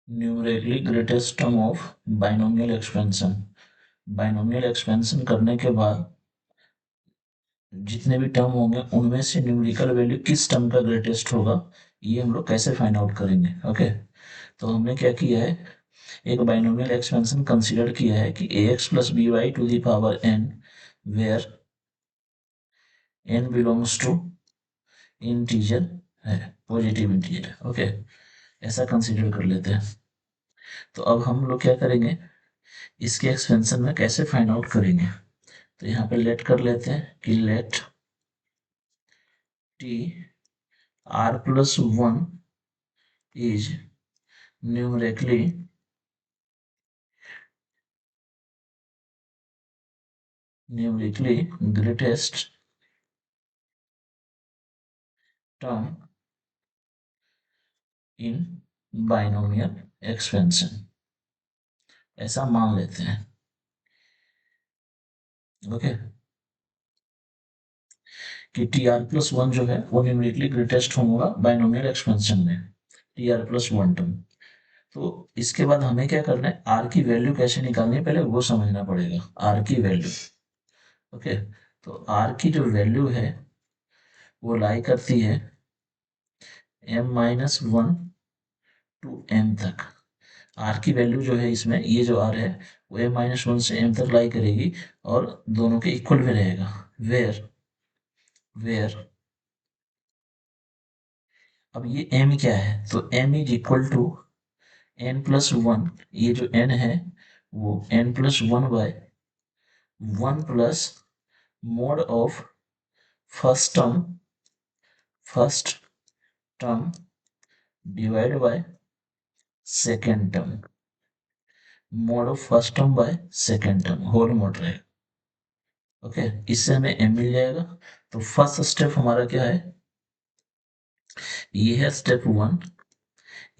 Numerically greatest term of binomial expansion. Binomial expansion करने के बाद जितने भी टर्म होंगे उनमें से न्यूमेरिकल वैल्यू किस टर्म का ग्रेटेस्ट होगा, ये हम लोग कैसे फाइंड आउट करेंगे। ओके, तो हमने क्या किया है, एक बाइनोमियल एक्सपेंशन कंसीडर किया है कि ax plus B Y to the power n where n belongs to integer है, पॉजिटिव इंटीजर है। ओके, ऐसा कंसीडर कर लेते हैं। तो अब हम लोग क्या करेंगे, इसके एक्सपेंशन में कैसे फाइंड आउट करेंगे। तो यहाँ पे लेट कर लेते हैं कि late T r plus 1 is numerically greatest term in binomial expansion, ऐसा मान लेते हैं। ओके, कि टी आर प्लस वन जो है वो न्यूमेरिकली ग्रेटेस्ट टर्म होगा बाइनोमियल एक्सपेंशन में, T R plus one term. तो इसके बाद हमें क्या करना है, आर की वैल्यू कैसे निकालनी है पहले वो समझना पड़ेगा। आर की वैल्यू, ओके, तो आर की जो वैल्यू है वो लाई करती है m minus one two m तक। आर की वैल्यू जो है इसमें, ये जो आर है वो m माइनस वन से m तक लाई करेगी और दोनों के इक्वल में रहेगा। वेयर वेयर अब ये m क्या है, तो m is equal to n plus one. ये जो n है वो n plus one by one plus mod of first term divide by second term, mod of first term by second term whole mod रहेगा। Okay, इससे हमें m मिल जाएगा। तो first step हमारा क्या है, ये है स्टेप वन,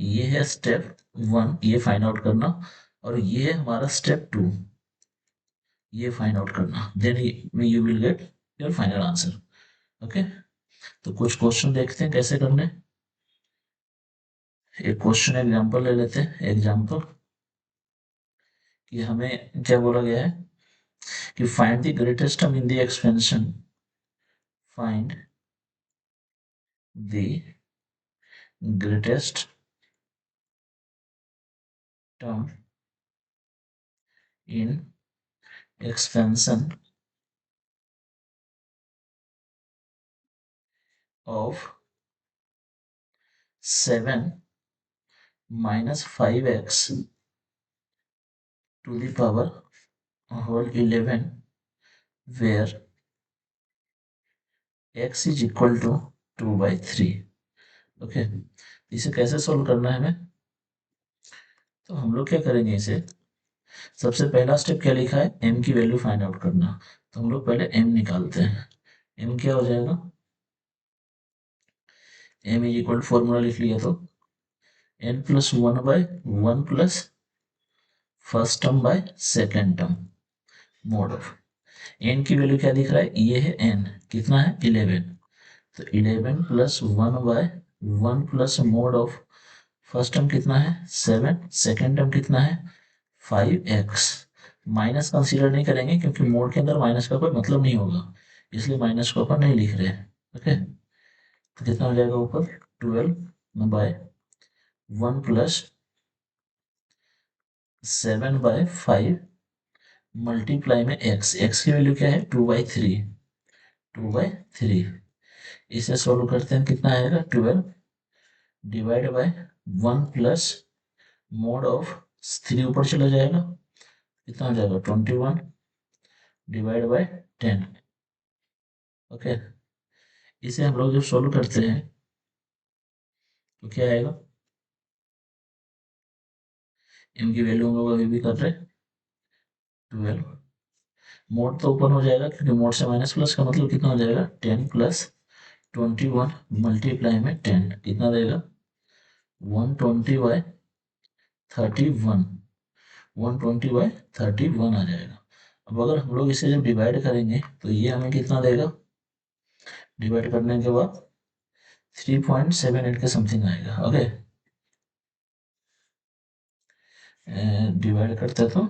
ये है स्टेप वन, ये फाइंड आउट करना, और ये है हमारा स्टेप टू, ये फाइंड आउट करना। Then you will get your final answer. Okay, तो कुछ क्वेश्चन देखते हैं कैसे करने। एक क्वेश्चन एग्जांपल ले लेते हैं। एग्जांपल कि हमें क्या बोला गया है कि find the greatest term in the expansion, find the greatest term in expansion of 7 minus 5x to the power whole 11 where x is equal to 2/3। Okay, इसे कैसे सोल्व करना है हमें, तो हम लोग क्या करेंगे, इसे सबसे पहला स्टेप क्या लिखा है, m की वैल्यू फाइंड आउट करना। तो हम लोग पहले m निकालते हैं। m क्या हो जाएगा, m इज इक्वल फॉर्मूला लिख लिया तो n plus one by one plus first term by second term mod of n की वैल्यू क्या दिख रहा है, ये है n, कितना है 11, तो 11 plus one by one plus mod of first term कितना है 7, सेकेंड टर्म कितना है 5x। माइनस कंसीडर नहीं करेंगे क्योंकि मोड के अंदर माइनस का कोई मतलब नहीं होगा, इसलिए माइनस को अपन नहीं लिख रहे हैं। ओके, तो कितना हो जाएगा ऊपर 12 बाय वन प्लस 7/5 मल्टीप्लाई में x की वैल्यू क्या है 2/3, 2/3। इसे सोल्व करते हैं, कितना आएगा 12 divide by one plus mod of 3 ऊपर चला जाएगा, कितना हो जाएगा 21 डिवाइड बाय 10। ओके, इसे हम लोग जब सोल्व करते हैं तो क्या आएगा, m की वैल्यू हम लोग अभी भी कर रहे हैं 12, मोड तो ओपन हो जाएगा क्योंकि मोड से माइनस प्लस का मतलब कितना हो जाएगा 10 प्लस 21 मल्टीप्लाई में 10 कितना देगा 120/31, 120/31 आ जाएगा। अब अगर हम लोग इसे जब डिवाइड करेंगे तो ये हमें कितना देगा, डिवाइड करने के बाद 3.78 के समथिंग आएगा। ओके, डिवाइड करते तो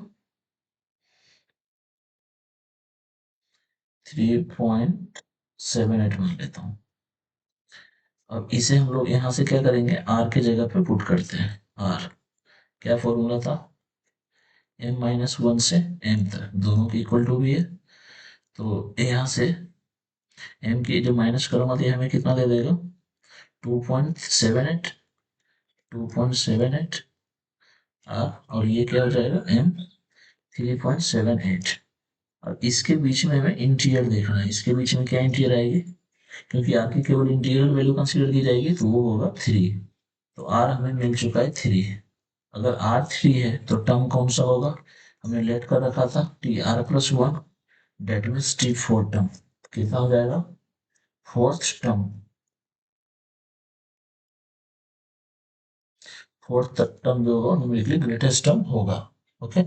3.78 मान लेता हूँ। अब इसे हम लोग यहाँ से क्या करेंगे, आर की जगह पे पुट करते हैं। आर क्या फॉर्मूला था, m-1 से m तक दोनों की इक्वल टू भी है, तो यहाँ से m की जो माइनस करूंगा तो हमें कितना दे देगा, 2.78 और ये क्या हो जाएगा m 3.78। और इसके बीच में हमें इंटीरियर देखना है, इसके बीच में क्या इंटीरियर आएगी, क्योंकि आर की केवल इंटीरियर वैल्यू कंसीडर की जाएगी तो वो होगा 3। तो आर हमें मिल चुका है 3। अगर आर 3 है तो टर्म कौन सा होगा, हमने लेट कर रखा था T R plus 1, that means T 4 term. कितना हो जाएगा, फोर्थ टर्म, फोर्थ टर्म जो होगा न्यूमेरिकली ग्रेटेस्ट टर्म होगा। ओके।